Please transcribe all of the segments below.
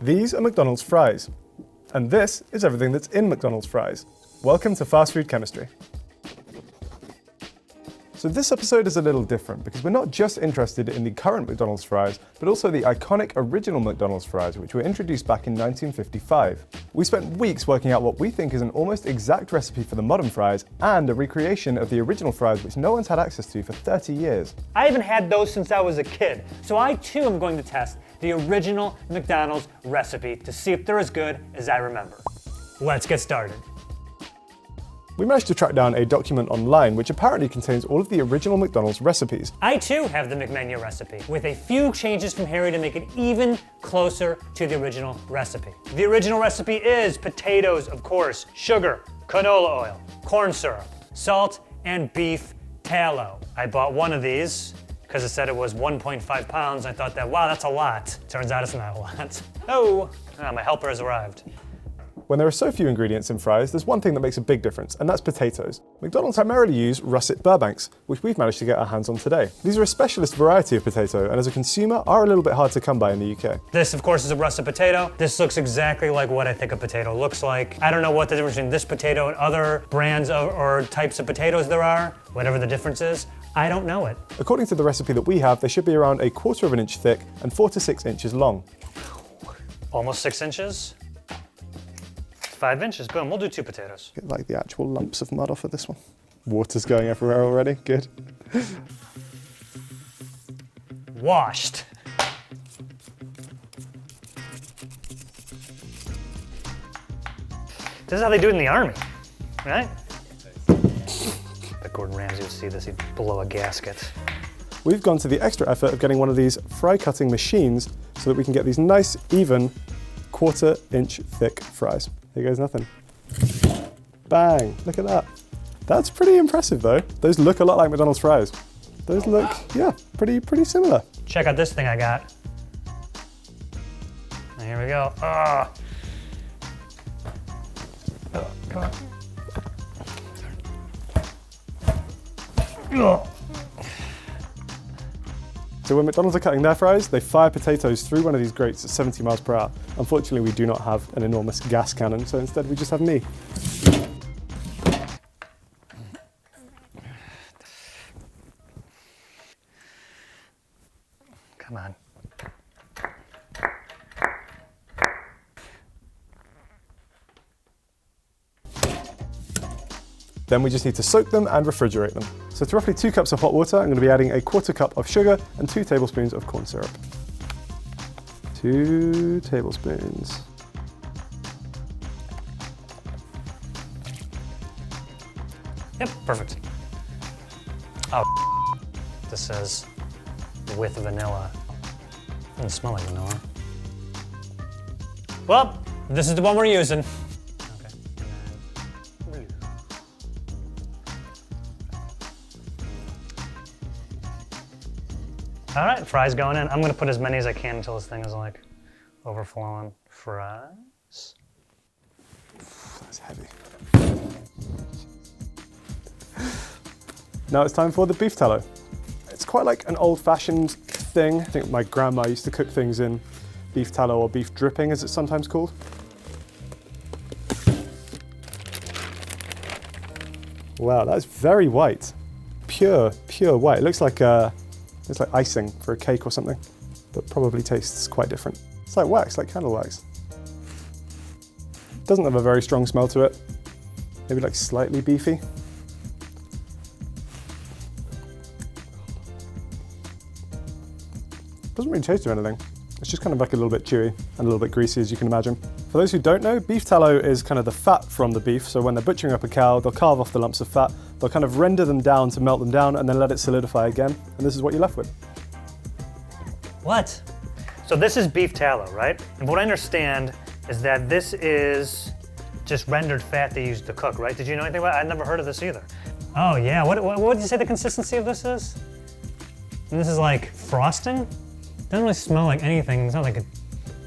These are McDonald's fries. And this is everything that's in McDonald's fries. Welcome to Fast Food Chemistry. So this episode is a little different because we're not just interested in the current McDonald's fries, but also the iconic original McDonald's fries, which were introduced back in 1955. We spent weeks working out what we think is an almost exact recipe for the modern fries and a recreation of the original fries, which no one's had access to for 30 years. I haven't had those since I was a kid, so I too am going to test the original McDonald's recipe to see if they're as good as I remember. Let's get started. We managed to track down a document online which apparently contains all of the original McDonald's recipes. I too have the McMenu recipe, with a few changes from Harry to make it even closer to the original recipe. The original recipe is potatoes, of course, sugar, canola oil, corn syrup, salt, and beef tallow. I bought one of these because it said it was 1.5 pounds. I thought that, wow, that's a lot. Turns out it's not a lot. Oh, my helper has arrived. When there are so few ingredients in fries, there's one thing that makes a big difference, and that's potatoes. McDonald's primarily use russet Burbanks, which we've managed to get our hands on today. These are a specialist variety of potato, and as a consumer, are a little bit hard to come by in the UK. This, of course, is a russet potato. This looks exactly like what I think a potato looks like. I don't know what the difference between this potato and other brands or types of potatoes there are, whatever the difference is. I don't know it. According to the recipe that we have, they should be around 1/4 of an inch thick and 4 to 6 inches long. Almost 6 inches. 5 inches, boom, we'll do 2 potatoes. Get like the actual lumps of mud off of this one. Water's going everywhere already, good. Washed. This is how they do it in the Army, right? If Gordon Ramsay would see this, he'd blow a gasket. We've gone to the extra effort of getting one of these fry cutting machines so that we can get these nice, even, 1/4 inch thick fries. Here goes nothing. Bang, look at that. That's pretty impressive though. Those look a lot like McDonald's fries. Those look, yeah, pretty similar. Check out this thing I got. And here we go. Oh, come on. Oh. So when McDonald's are cutting their fries, they fire potatoes through one of these grates at 70 miles per hour. Unfortunately, we do not have an enormous gas cannon, so instead we just have me. Come on. Then we just need to soak them and refrigerate them. So to roughly 2 cups of hot water, I'm going to be adding 1/4 cup of sugar and 2 tablespoons of corn syrup. 2 tablespoons. Yep, perfect. Oh, this says with vanilla. Doesn't smell like vanilla. Well, this is the one we're using. All right, fries going in. I'm gonna put as many as I can until this thing is like overflowing. Fries. That's heavy. Now it's time for the beef tallow. It's quite like an old-fashioned thing. I think my grandma used to cook things in beef tallow or beef dripping, as it's sometimes called. Wow, that's very white. Pure white. It looks like icing for a cake or something, but probably tastes quite different. It's like wax, like candle wax. Doesn't have a very strong smell to it. Maybe like slightly beefy. Doesn't really taste of anything. It's just kind of like a little bit chewy and a little bit greasy, as you can imagine. For those who don't know, beef tallow is kind of the fat from the beef. So when they're butchering up a cow, they'll carve off the lumps of fat, they'll kind of render them down to melt them down and then let it solidify again. And this is what you're left with. What? So this is beef tallow, right? And what I understand is that this is just rendered fat they use to cook, right? Did you know anything about it? I'd never heard of this either. Oh yeah, what did you say the consistency of this is? And this is like frosting? Doesn't really smell like anything. It's not like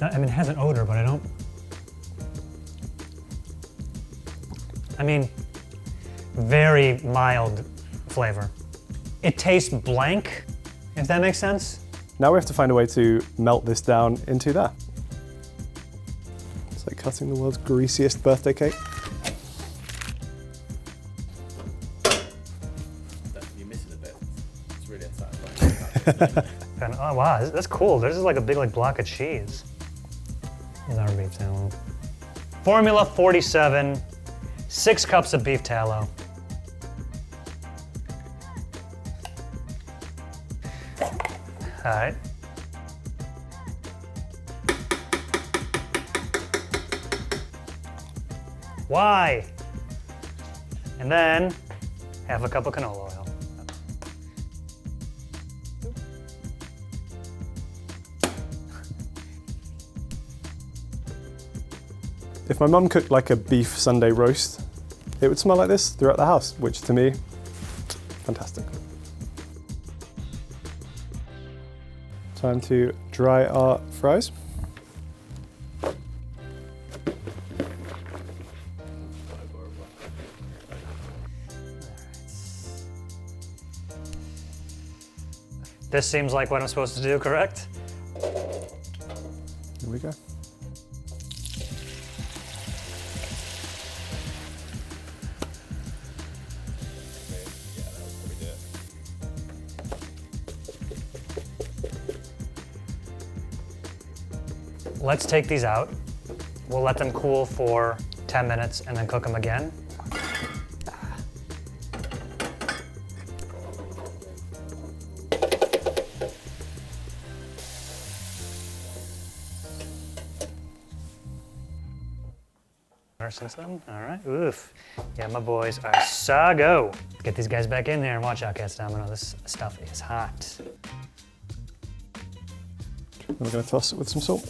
I mean, it has an odor, but I mean, very mild flavor. It tastes blank, if that makes sense. Now we have to find a way to melt this down into there. It's like cutting the world's greasiest birthday cake. You're missing a bit. It's really unsatisfying. And, oh wow, that's cool. This is like a big block of cheese. Here's our beef tallow. Formula 47, 6 cups of beef tallow. All right. Why? And then half a cup of canola oil. If my mum cooked like a beef Sunday roast, it would smell like this throughout the house, which to me, fantastic. Time to dry our fries. This seems like what I'm supposed to do, correct? Here we go. Let's take these out. We'll let them cool for 10 minutes and then cook them again. Since then, all right, oof. Yeah, my boys are sago. Get these guys back in there and watch out, Cats Domino. This stuff is hot. And we're gonna toss it with some salt.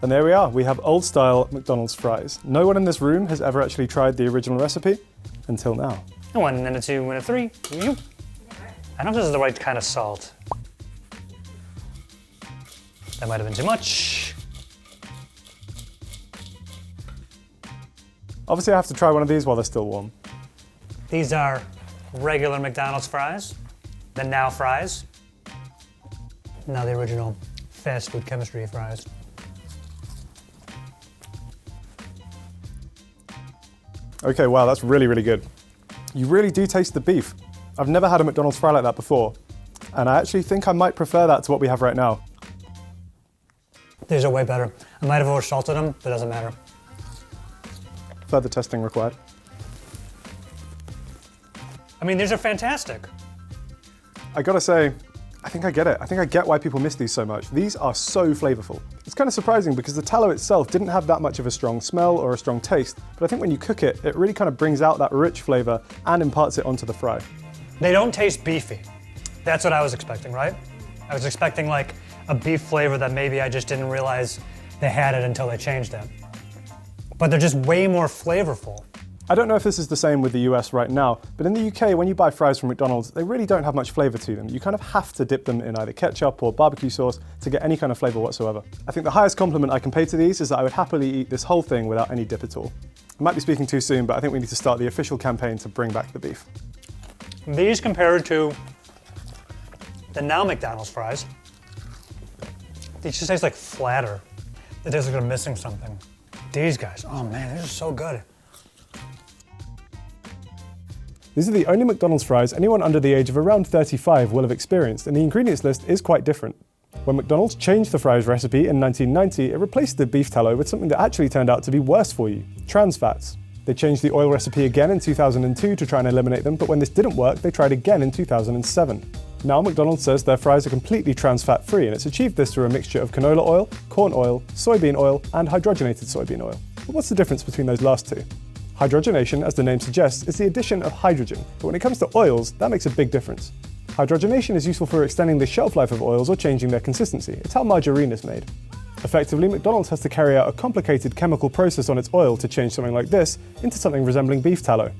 And there we are, we have old style McDonald's fries. No one in this room has ever actually tried the original recipe until now. A 1 and a 2 and a 3. I don't know if this is the right kind of salt. That might have been too much. Obviously I have to try one of these while they're still warm. These are regular McDonald's fries, the now fries. Now the original fast food chemistry fries. Okay, wow, that's really, really good. You really do taste the beef. I've never had a McDonald's fry like that before, and I actually think I might prefer that to what we have right now. These are way better. I might have over-salted them, but it doesn't matter. Further testing required. I mean, these are fantastic. I gotta say, I think I get it. I think I get why people miss these so much. These are so flavorful. It's kind of surprising because the tallow itself didn't have that much of a strong smell or a strong taste, but I think when you cook it, it really kind of brings out that rich flavor and imparts it onto the fry. They don't taste beefy. That's what I was expecting, right? I was expecting like a beef flavor that maybe I just didn't realize they had it until they changed it. But they're just way more flavorful. I don't know if this is the same with the US right now, but in the UK, when you buy fries from McDonald's, they really don't have much flavor to them. You kind of have to dip them in either ketchup or barbecue sauce to get any kind of flavor whatsoever. I think the highest compliment I can pay to these is that I would happily eat this whole thing without any dip at all. I might be speaking too soon, but I think we need to start the official campaign to bring back the beef. These compared to the now McDonald's fries, these just taste like flatter. It tastes like they're missing something. These guys, oh man, these are so good. These are the only McDonald's fries anyone under the age of around 35 will have experienced, and the ingredients list is quite different. When McDonald's changed the fries recipe in 1990, it replaced the beef tallow with something that actually turned out to be worse for you, trans fats. They changed the oil recipe again in 2002 to try and eliminate them, but when this didn't work, they tried again in 2007. Now McDonald's says their fries are completely trans fat free, and it's achieved this through a mixture of canola oil, corn oil, soybean oil, and hydrogenated soybean oil. But what's the difference between those last two? Hydrogenation, as the name suggests, is the addition of hydrogen, but when it comes to oils, that makes a big difference. Hydrogenation is useful for extending the shelf life of oils or changing their consistency. It's how margarine is made. Effectively, McDonald's has to carry out a complicated chemical process on its oil to change something like this into something resembling beef tallow.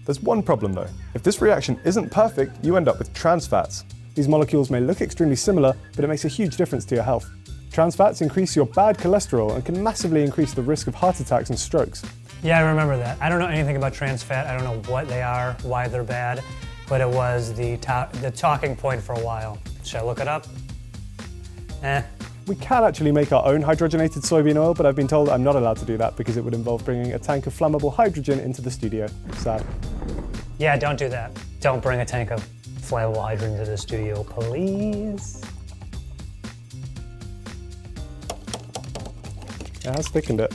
There's one problem though. If this reaction isn't perfect, you end up with trans fats. These molecules may look extremely similar, but it makes a huge difference to your health. Trans fats increase your bad cholesterol and can massively increase the risk of heart attacks and strokes. Yeah, I remember that. I don't know anything about trans fat. I don't know what they are, why they're bad. but it was the talking point for a while. Should I look it up? We can actually make our own hydrogenated soybean oil, but I've been told I'm not allowed to do that because it would involve bringing a tank of flammable hydrogen into the studio. Sad. Yeah, don't do that. Don't bring a tank of flammable hydrogen to the studio, please. It has thickened it.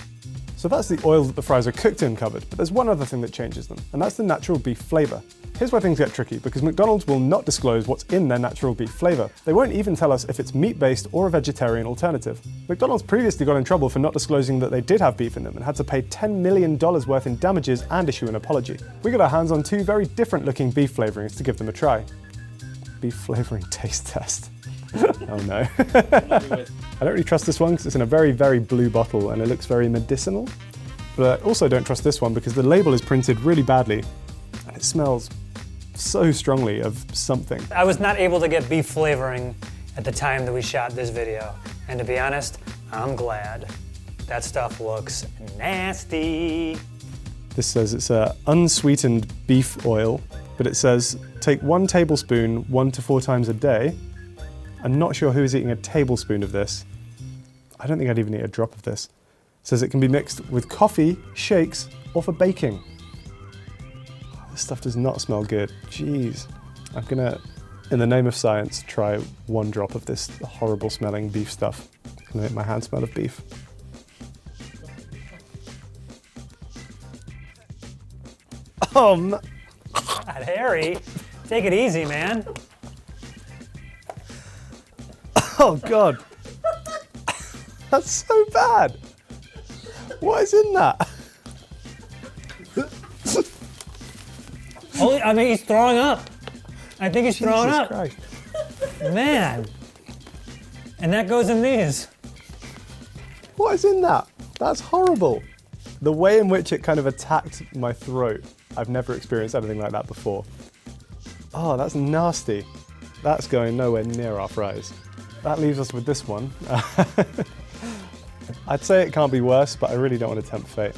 So that's the oil that the fries are cooked in covered, but there's one other thing that changes them, and that's the natural beef flavour. Here's where things get tricky, because McDonald's will not disclose what's in their natural beef flavour. They won't even tell us if it's meat-based or a vegetarian alternative. McDonald's previously got in trouble for not disclosing that they did have beef in them and had to pay $10 million worth in damages and issue an apology. We got our hands on two very different looking beef flavourings to give them a try. Beef flavouring taste test. Oh no. I don't really trust this one because it's in a very, very blue bottle and it looks very medicinal. But I also don't trust this one because the label is printed really badly and it smells so strongly of something. I was not able to get beef flavoring at the time that we shot this video. And to be honest, I'm glad. That stuff looks nasty. This says it's a unsweetened beef oil, but it says take 1 tablespoon 1 to 4 times a day. I'm not sure who's eating a tablespoon of this. I don't think I'd even eat a drop of this. It says it can be mixed with coffee, shakes, or for baking. This stuff does not smell good. Jeez. I'm gonna, in the name of science, try 1 drop of this horrible smelling beef stuff. It's gonna make my hand smell of beef. God, Harry, take it easy, man. Oh God. That's so bad. What is in that? Holy, I mean, he's throwing up. I think he's throwing Jesus up. Christ. Man. And that goes in these. What is in that? That's horrible. The way in which it kind of attacked my throat, I've never experienced anything like that before. Oh, that's nasty. That's going nowhere near our fries. That leaves us with this one. I'd say it can't be worse, but I really don't want to tempt fate.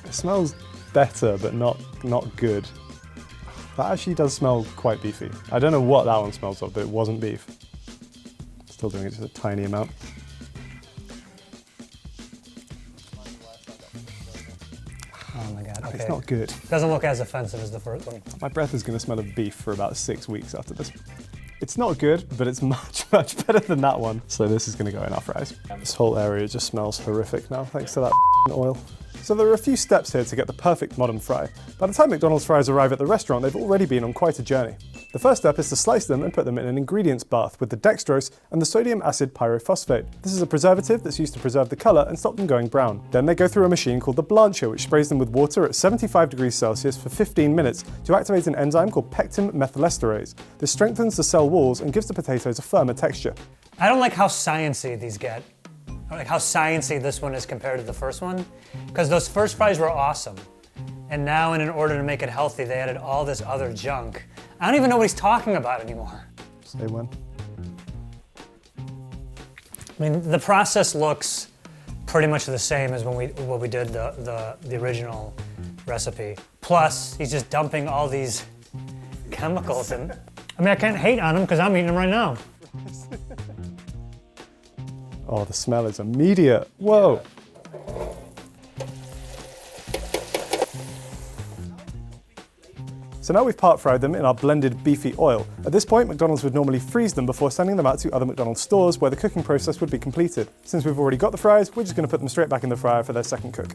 It smells better, but not good. That actually does smell quite beefy. I don't know what that one smells of, but it wasn't beef. Still doing it just a tiny amount. Oh my God, okay. It's not good. Doesn't look as offensive as the first one. My breath is going to smell of beef for about 6 weeks after this. It's not good, but it's much, much better than that one. So this is going to go in our fries. This whole area just smells horrific now, thanks to that oil. So there are a few steps here to get the perfect modern fry. By the time McDonald's fries arrive at the restaurant, they've already been on quite a journey. The first step is to slice them and put them in an ingredients bath with the dextrose and the sodium acid pyrophosphate. This is a preservative that's used to preserve the colour and stop them going brown. Then they go through a machine called the blancher, which sprays them with water at 75 degrees Celsius for 15 minutes to activate an enzyme called pectin methylesterase. This strengthens the cell walls and gives the potatoes a firmer texture. I don't like how sciencey these get. I don't like how sciencey this one is compared to the first one, because those first fries were awesome. And now, in order to make it healthy, they added all this other junk. I don't even know what he's talking about anymore. Say when. I mean, the process looks pretty much the same as when we did the original recipe. Plus, he's just dumping all these chemicals in. I mean, I can't hate on him because I'm eating them right now. Oh, the smell is immediate. Whoa. So now we've part fried them in our blended beefy oil. At this point, McDonald's would normally freeze them before sending them out to other McDonald's stores where the cooking process would be completed. Since we've already got the fries, we're just going to put them straight back in the fryer for their second cook.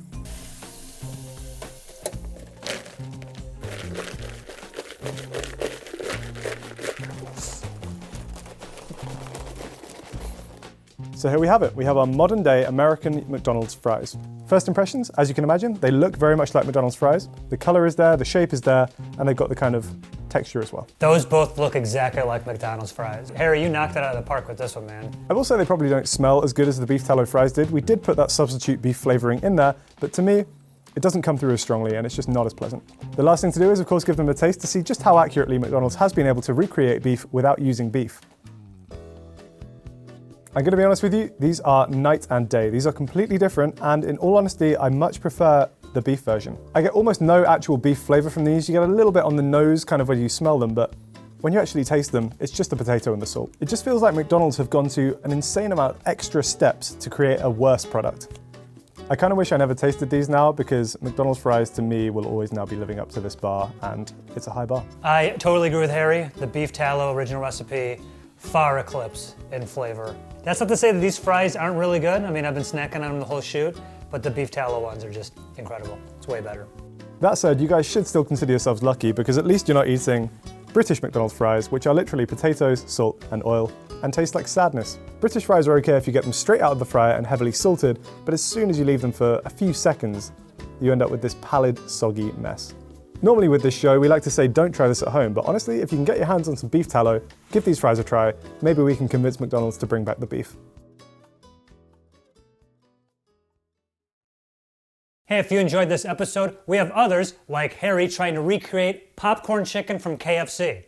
So here we have it. We have our modern day American McDonald's fries. First impressions, as you can imagine, they look very much like McDonald's fries. The color is there, the shape is there, and they've got the kind of texture as well. Those both look exactly like McDonald's fries. Harry, you knocked it out of the park with this one, man. I will say they probably don't smell as good as the beef tallow fries did. We did put that substitute beef flavoring in there, but to me, it doesn't come through as strongly and it's just not as pleasant. The last thing to do is, of course, give them a taste to see just how accurately McDonald's has been able to recreate beef without using beef. I'm going to be honest with you, these are night and day. These are completely different, and in all honesty, I much prefer the beef version. I get almost no actual beef flavor from these. You get a little bit on the nose, kind of when you smell them, but when you actually taste them, it's just the potato and the salt. It just feels like McDonald's have gone to an insane amount of extra steps to create a worse product. I kind of wish I never tasted these now, because McDonald's fries to me will always now be living up to this bar, and it's a high bar. I totally agree with Harry. The beef tallow original recipe far eclipse in flavor. That's not to say that these fries aren't really good. I mean, I've been snacking on them the whole shoot, but the beef tallow ones are just incredible. It's way better. That said, you guys should still consider yourselves lucky, because at least you're not eating British McDonald's fries, which are literally potatoes, salt, and oil, and taste like sadness. British fries are okay if you get them straight out of the fryer and heavily salted, but as soon as you leave them for a few seconds, you end up with this pallid, soggy mess. Normally with this show, we like to say don't try this at home, but honestly, if you can get your hands on some beef tallow, give these fries a try. Maybe we can convince McDonald's to bring back the beef. Hey, if you enjoyed this episode, we have others like Harry trying to recreate popcorn chicken from KFC.